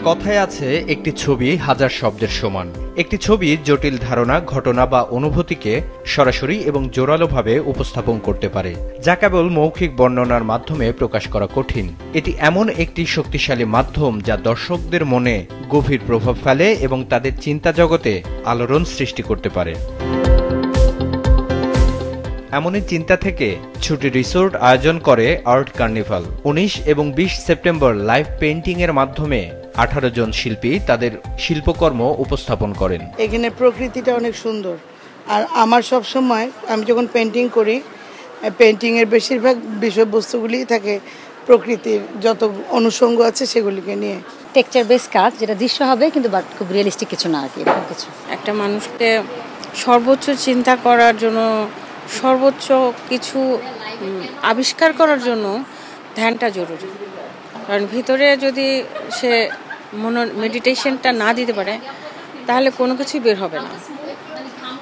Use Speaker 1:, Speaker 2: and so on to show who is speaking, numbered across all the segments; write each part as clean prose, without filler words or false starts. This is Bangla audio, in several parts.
Speaker 1: কথায় আছে একটি ছবি হাজার শব্দের সমান। একটি ছবি জটিল ধারণা, ঘটনা বা অনুভূতিকে সরাসরি এবং জোরালোভাবে উপস্থাপন করতে পারে, যা কেবল মৌখিক বর্ণনার মাধ্যমে প্রকাশ করা কঠিন। এটি এমন একটি শক্তিশালী মাধ্যম যা দর্শকদের মনে গভীর প্রভাব ফেলে এবং তাদের চিন্তা জগতে আলোড়ন সৃষ্টি করতে পারে। এমনই চিন্তা থেকে ছুটি রিসোর্ট আয়োজন করে আর্ট কার্নিভাল। 19 এবং 20 সেপ্টেম্বর লাইভ পেইন্টিং এর মাধ্যমে 18 জন শিল্পী তাদের শিল্পকর্ম উপস্থাপন করেন।
Speaker 2: এখানে প্রকৃতিটা অনেক সুন্দর, আর আমার সব সময় আমি যখন পেইন্টিং করি, পেইন্টিং এর বেশিরভাগ বিষয়বস্তুগুলি থাকে প্রকৃতির যত অনুষঙ্গ আছে সেগুলিকে নিয়ে।
Speaker 3: টেক্সচার বেস কাজ, যেটা দৃশ্য হবে কিন্তু বাট খুব রিয়েলিস্টিক কিছু না আর কি, এরকম কিছু।
Speaker 4: একটা মানুষকে সর্বোচ্চ চিন্তা করার জন্য, সর্বোচ্চ কিছু আবিষ্কার করার জন্য ধ্যানটা জরুরি। কারণ ভিতরে যদি সে মেডিটেশনটা না দিতে পারে তাহলে কোনো কিছুই বের হবে না।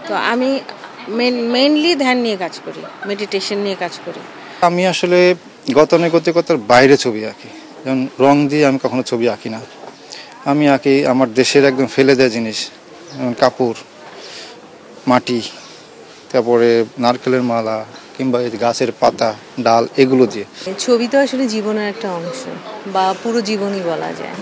Speaker 4: তো আমি মেইনলি ধ্যান নিয়ে কাজ করি, মেডিটেশন নিয়ে কাজ করি।
Speaker 5: আমি আসলে গতানুগতিকতার বাইরে ছবি আঁকি, যেমন রং দিয়ে আমি কখনো ছবি আঁকি না। আমি আঁকি আমার দেশের একদম ফেলে দেওয়া জিনিস, যেমন কাপড়, মাটি, তারপরে নারকেলের মালা কিংবা গাছের পাতা, ডাল, এগুলো দিয়ে।
Speaker 6: ছবি তো আসলে জীবনের একটা অংশ বা পুরো জীবনই বলা যায়।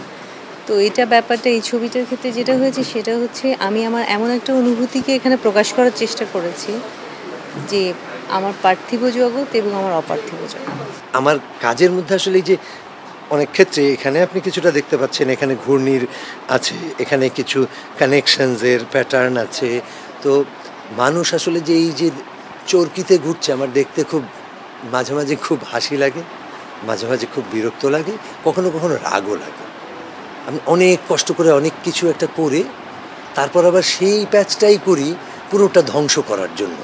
Speaker 6: তো এটা ব্যাপারটা এই ছবিটার ক্ষেত্রে যেটা হয়েছে সেটা হচ্ছে আমি আমার এমন একটা অনুভূতিকে এখানে প্রকাশ করার চেষ্টা করেছি যে আমার পার্থিব জগৎ এবং আমার অপার্থিব জগৎ।
Speaker 7: আমার কাজের মধ্যে আসলে যে অনেক ক্ষেত্রে এখানে আপনি কিছুটা দেখতে পাচ্ছেন, এখানে ঘূর্ণির আছে, এখানে কিছু কানেকশনসের প্যাটার্ন আছে। তো মানুষ আসলে যে এই যে চরকিতে ঘুরছে আমার দেখতে খুব মাঝে মাঝে খুব হাসি লাগে, মাঝে মাঝে খুব বিরক্ত লাগে, কখনো কখনো রাগও লাগে। আমি অনেক কষ্ট করে অনেক কিছু একটা করে তারপর আবার সেই প্যাচটাই করি পুরোটা ধ্বংস করার জন্য।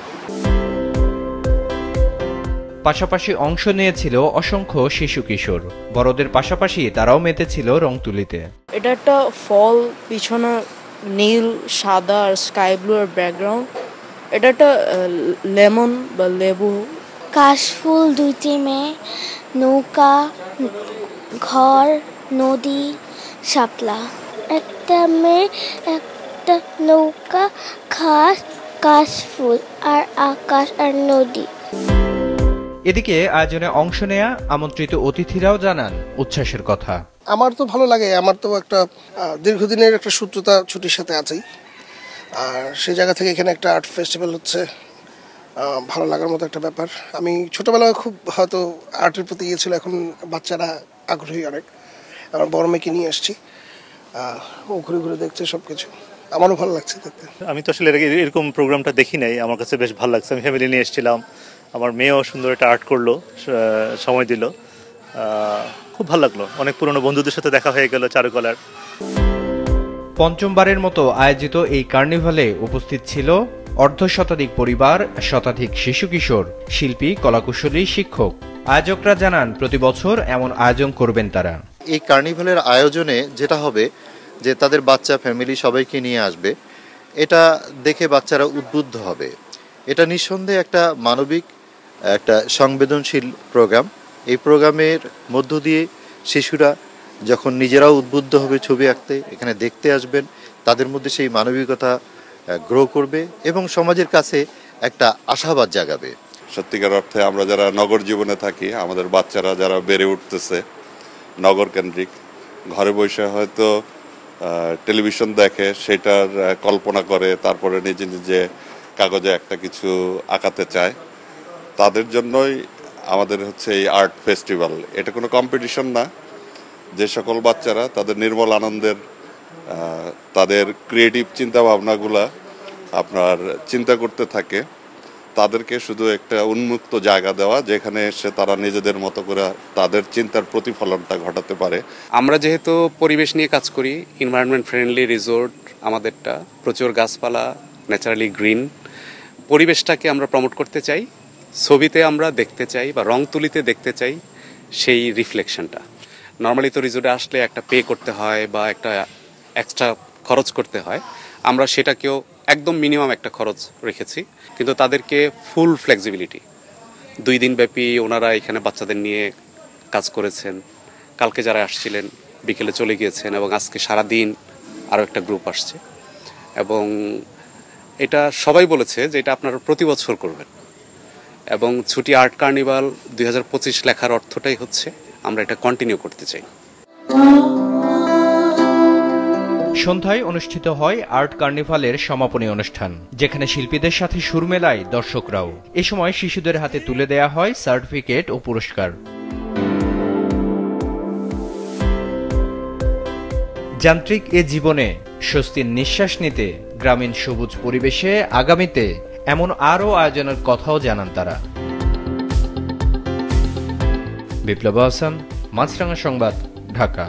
Speaker 1: পাশাপাশি অংশ নিয়েছিল অসংখ্য শিশু কিশোর। বড়দের পাশাপাশি তারাও মেতেছিল রং তুলিতে।
Speaker 8: এটা একটা ফল, পিছনে নীল, সাদা আর স্কাই ব্লু আর ব্যাকগ্রাউন্ড। এটা একটা লেমন বা লেবু।
Speaker 9: কাশফুল, দুইটি মেয়ে, নৌকা, ঘর, নদী, শাপলা। একটা মেয়ে, একটা নৌকা, ঘাস, কাশফুল আর আকাশ আর নদী।
Speaker 1: এদিকে আয়োজনে অংশ নেয়া আমন্ত্রিত অতিথিরাও জানান উচ্ছ্বাসের কথা।
Speaker 10: আমার তো ভালো লাগে, আমার তো একটা দীর্ঘদিনের একটা সূত্রতা ছুটির সাথে আছেই, আর সেই জায়গা থেকে এখানে একটা আর্ট ফেস্টিভ্যাল হচ্ছে, ভালো লাগার মতো একটা ব্যাপার। আমি ছোটোবেলায় খুব হয়তো আর্টের প্রতি ইয়ে ছিল, এখন বাচ্চারা আগ্রহী অনেক। আমার বড় মেয়েকে নিয়ে এসেছি, ও ঘুরে ঘুরে দেখছে সব কিছু, আমারও ভালো লাগছে দেখতে।
Speaker 11: আমি তো আসলে এরকম প্রোগ্রামটা দেখি নাই, আমার কাছে বেশ ভালো লাগছে। আমি ফ্যামিলি নিয়ে এসেছিলাম, আমার মেয়েও সুন্দর একটা আর্ট করলো, সময় দিল, খুব ভালো লাগলো। অনেক পুরনো বন্ধুদের সাথে দেখা হয়ে গেল চারুকলার।
Speaker 1: পঞ্চমবারের মতো আয়োজিত এই কার্নিভালে উপস্থিত ছিল অর্ধশতাধিক পরিবার, শতাধিক শিশু কিশোর, শিল্পী, কলাকুশলী, শিক্ষক। আয়োজকরা জানান প্রতি বছর এমন আয়োজন করবেন তারা।
Speaker 12: এই কার্নিভালের আয়োজনে যেটা হবে যে তাদের বাচ্চা, ফ্যামিলি সবাইকে নিয়ে আসবে, এটা দেখে বাচ্চারা উদ্বুদ্ধ হবে। এটা নিঃসন্দেহে একটা মানবিক, একটা সংবেদনশীল প্রোগ্রাম। এই প্রোগ্রামের মধ্য দিয়ে শিশুরা যখন নিজেরাও উদ্বুদ্ধ হবে ছবি আঁকতে, এখানে দেখতে আসবেন, তাদের মধ্যে সেই মানবিকতা গ্রো করবে এবং সমাজের কাছে একটা আশাবাদ জাগাবে।
Speaker 13: সত্যিকার অর্থে আমরা যারা নগর জীবনে থাকি, আমাদের বাচ্চারা যারা বেড়ে উঠতেছে নগর কেন্দ্রিক, ঘরে বসে হয়তো টেলিভিশন দেখে, সেটার কল্পনা করে, তারপরে নিজে নিজে কাগজে একটা কিছু আঁকাতে চায়, তাদের জন্যই আমাদের হচ্ছে এই আর্ট ফেস্টিভ্যাল। এটা কোনো কম্পিটিশন না। যে সকল বাচ্চারা তাদের নির্মল আনন্দের, তাদের ক্রিয়েটিভ চিন্তা ভাবনাগুলা আপনার চিন্তা করতে থাকে, তাদেরকে শুধু একটা উন্মুক্ত জায়গা দেওয়া যেখানে এসে তারা নিজেদের মতো করে তাদের চিন্তার প্রতিফলনটা ঘটাতে পারে।
Speaker 14: আমরা যেহেতু পরিবেশ নিয়ে কাজ করি, এনভায়রনমেন্ট ফ্রেন্ডলি রিসোর্ট আমাদেরটা, প্রচুর গাছপালা, ন্যাচারালি গ্রিন, পরিবেশটাকে আমরা প্রমোট করতে চাই। ছবিতে আমরা দেখতে চাই বা রং তুলিতে দেখতে চাই সেই রিফ্লেকশনটা। নর্মালি তো রিসোর্টে আসলে একটা পে করতে হয় বা একটা এক্সট্রা খরচ করতে হয়, আমরা সেটাকেও একদম মিনিমাম একটা খরচ রেখেছি, কিন্তু তাদেরকে ফুল ফ্লেক্সিবিলিটি। 2 দিন ব্যাপী ওনারা এখানে বাচ্চাদের নিয়ে কাজ করেছেন। কালকে যারা আসছিলেন বিকেলে চলে গিয়েছেন এবং আজকে সারাদিন আরও একটা গ্রুপ আসছে এবং এটা সবাই বলেছে যে এটা আপনারা প্রতি বছর করবেন এবং ছুটি আর্ট কার্নিভাল 2025 লেখার অর্থটাই হচ্ছে আমরা এটা কন্টিনিউ করতে চাই।
Speaker 1: সন্ধ্যায় অনুষ্ঠিত হয় আর্ট কার্নিভালের সমাপনী অনুষ্ঠান, যেখানে শিল্পীদের সাথে সুর মেলায় দর্শকরাও। এ সময় শিশুদের হাতে তুলে দেয়া হয় সার্টিফিকেট ও পুরস্কার। যান্ত্রিক এ জীবনে স্বস্তির নিঃশ্বাস নিতে গ্রামীণ সবুজ পরিবেশে আগামীতে এমন আরও আয়োজনের কথাও জানান তারা। বিপ্লব হাসান, মাছরাঙা সংবাদ, ঢাকা।